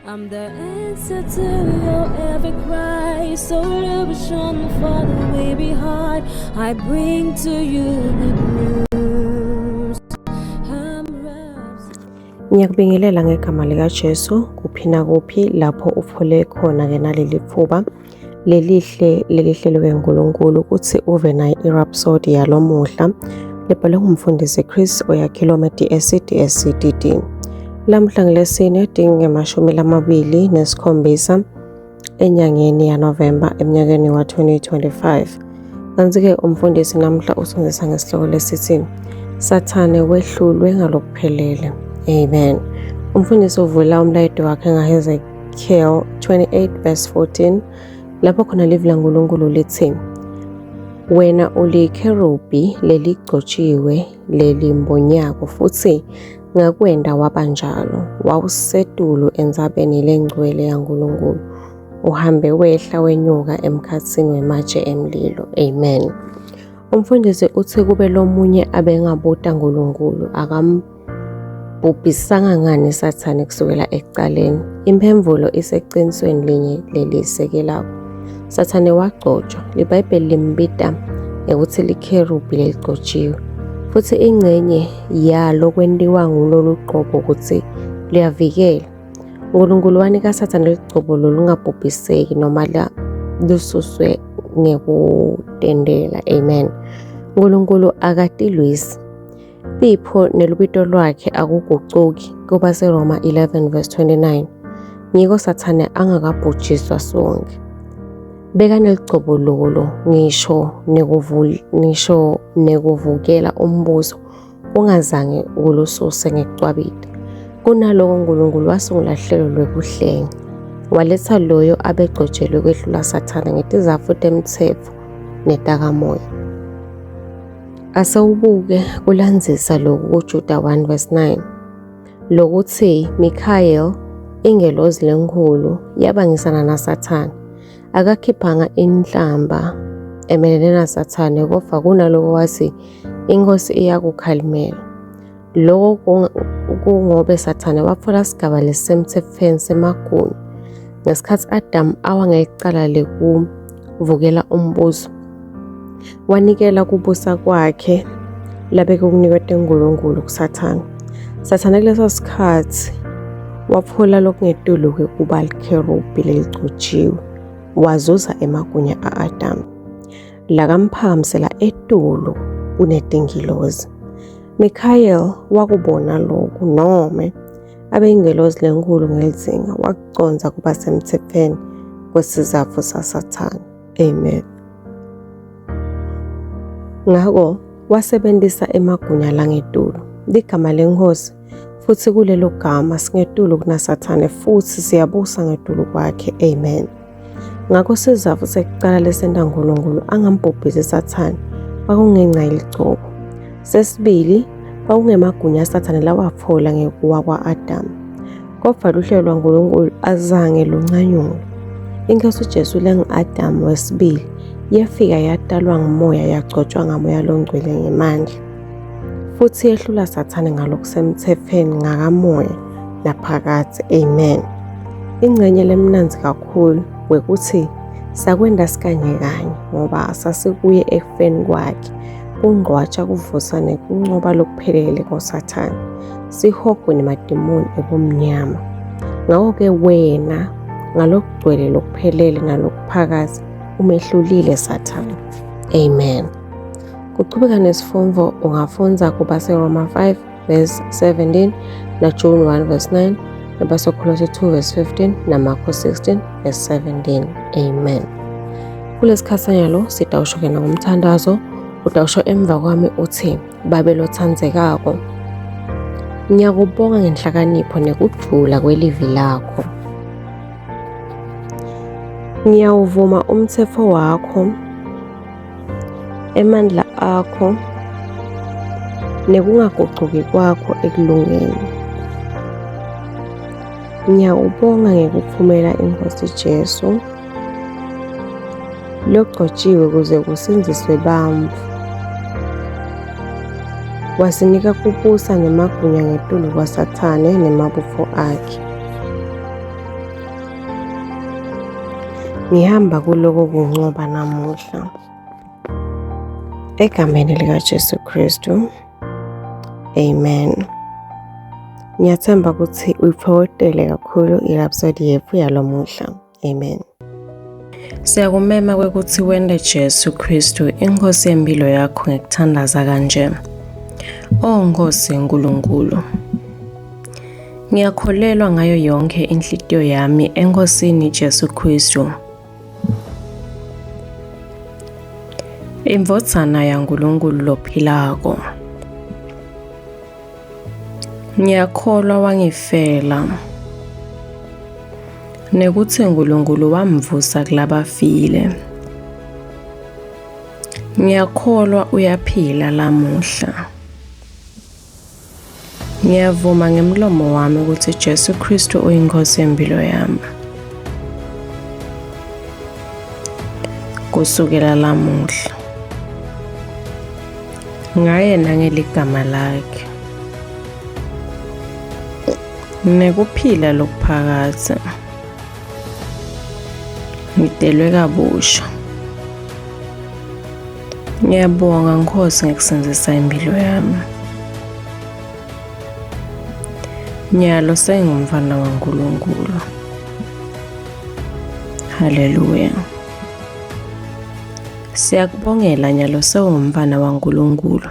I'm the answer to your every cry. So liberation for the way behind. I bring to you good news. Ngiyakubingelela ngegama likaJesu kuphina kuphi lapho uphole khona ke naleli thuba lelihle likaNkulunkulu kuthi uve nayo irhapsody yalomuhla lebhalwe ngumfundisi Chris oyakhilwa DSCDD. Lamhla ngilesine dingemashumi lamabili nesikhombisa enyangeni ya November eminyakeni wa 2025. Kanti-ke umfundisi namhla usifundisa ngesihloko lesithi Sathane wehlulwe ngalokuphelele. Amen. Umfundisi uvula umlayito wakhe ngaHezekiel 28 verse 14 lapho khona livila uNkulunkulu lithi wena ulikherubi leligcotshiwe lelimbonyako futhi ngakwenda wabanjalo wawusetulu enzabeni lengcwele yaNkulunkulu uhambe wehla wenyuka emkhathini wematshe emlilo. Amen. Umfundisi uthi kube lomunye abengabuta uNkulunkulu bubhisanga ngani Sathane kusukela ekuqaleni. Impemvulo iseqinisweni linye lelisekelayo. Sathane wagcotshwa. iBhayibheli limbita ukuthi likherubi leligcotshiwe. Futhi ingcenye yalo kwentiwa ngulolu gqobo ukuthi liyavikela. uNkulunkulu wanika Sathane ligcobo lolungabhubhiseki noma lususwe ngekutendela. Amen. uNkulunkulu akatilwisi. Ipho nelubito lwakhe akugucuki kuba seRoma 11 verse 29. Ngiko Sathane angakabhujiswa sonke. Beka neligcobo lolo ngisho nekuvukela umbuso ungazange ukulususe ngekucwabita. Kunaloko uNkulunkulu wasungula hlelo lwekuhlenga. Waletha loyo abegcotshelwe kwehlula Sathane ngetizatfu temthetho netakamoya. Asawubuke kulandzisa lokhu kuJuda 1 verse 9 lokuthi Michael ingelozi lenkulu yabangisana naSathane akakhiphanga inhlamba emelene naSathane kodwa kunaloko wathi inkosi iyakukhalimela. Lokho kungobe Sathane watfola sigaba lesemthethweni semagunya ngesikhathi Adam awangecala lekuvukela umbuso wanikela kubusa kwakhe labeke kunikwe uNkulunkulu kuSathane. Sathane kuleso sikhathi waphola lokungetulu kuba likherubi leligcotshiwe wazuza emagunya aAdam lakamphakamsela etulu kunetingilozi. Michael wakubona lokhu noma abeyingelozi lenkulu ngelizinga wakuconza kuba semthethweni kwesizathu saSathane. Amen. Ngako wasebenzisa emagunya langetulu ligama lenkosi futhi kulelo gama singetulu kunaSathane futhi siyabusa ngetulu kwakhe. Amen. Ngakho sizathu sekuqala lesenta uNkulunkulu angambhubhisi Sathane kwakungenca yeligcobo. Sesibili kwakungemagunya aSathane lawaphola ngekuwa kwaAdam. Kodwa uhlelo lwaNkulunkulu azange luncanyulwe. Inkosi uJesu lengu-Adam wesibili yafika yatalwa ngumoya yagcotshwa ngamoya longcwele ngemandla futhi yehlula Sathane ngalokusemthethweni ngakamoya naphakathi. Amen. Ingcenye lemnanzi kakhulu wekuthi sakwenda sikanye kanye ngoba sasikuye ekufeni kwakhe kungqwatsha kuvusa nekuncoba lokuphelele koSathane sihogwe nemadimoni ebumnyama. Ngakho-ke wena ngalokugcwele lokuphelele nalokuphakathi umehlulile Sathane. Amen. Kuchubeka nesifungo ungafunza kuba seRoma 5 verse 17 naJohn 1 verse 9 nabaseKolose 2 verse 15 naMarko 16 verse 17. Amen. Kulesikhathanyalo sitawusho ngomthandazo utawusho emva kwami uthi babelothandzekako ngiyakubonga ngenhlakanipho nekujula kwelivi lakho. Ngiyawuvuma umthetho wakho emandla akho nekungagucuki kwakho ekulungeni. Ngiyawubonga ngekuphumela inkosi Jesu logcotshiwe kuze kusinziswe bantfu. Wasinika kubusa nemagunya ngetulu kwaSathane nemabutfo akhe. Ngihamba kuloko kunqoba namuhla. Egameni likaJesu Kristu. Amen. Ngiyathemba ukuthi uyifowotele kakhulu i-rhapsody yethu yalomuhla. Amen. Siyakumema kwekuthi wende Jesu Kristu inkosi yempilo yakho ngikuthandaza kanje. Nkosi enkulunkulu. Ngiyakholelwa ngayo yonke inhliziyo yami enkosini Jesu Kristu. Imvodzana yaNkulunkulu lophilako. Ngiyakholwa wangifela. Nekuthi uNkulunkulu wamvusa kulabafile. Ngiyakholwa uyaphila lamuhla. Ngiyavuma ngemlomo wami ukuthi Jesu Kristu uyinkosi yempilo yami. Kusukela lamuhla ngayena ngeligama lakhe. Nekuphila lokuphakatha. Ngidelwe kabusha. Ngiyabonga Nkosi ngekusindisa impilo yami. Nyalo sengumfana kaNkulunkulu. Haleluya. Siyakubongela nyalo sewumfana kaNkulunkulu.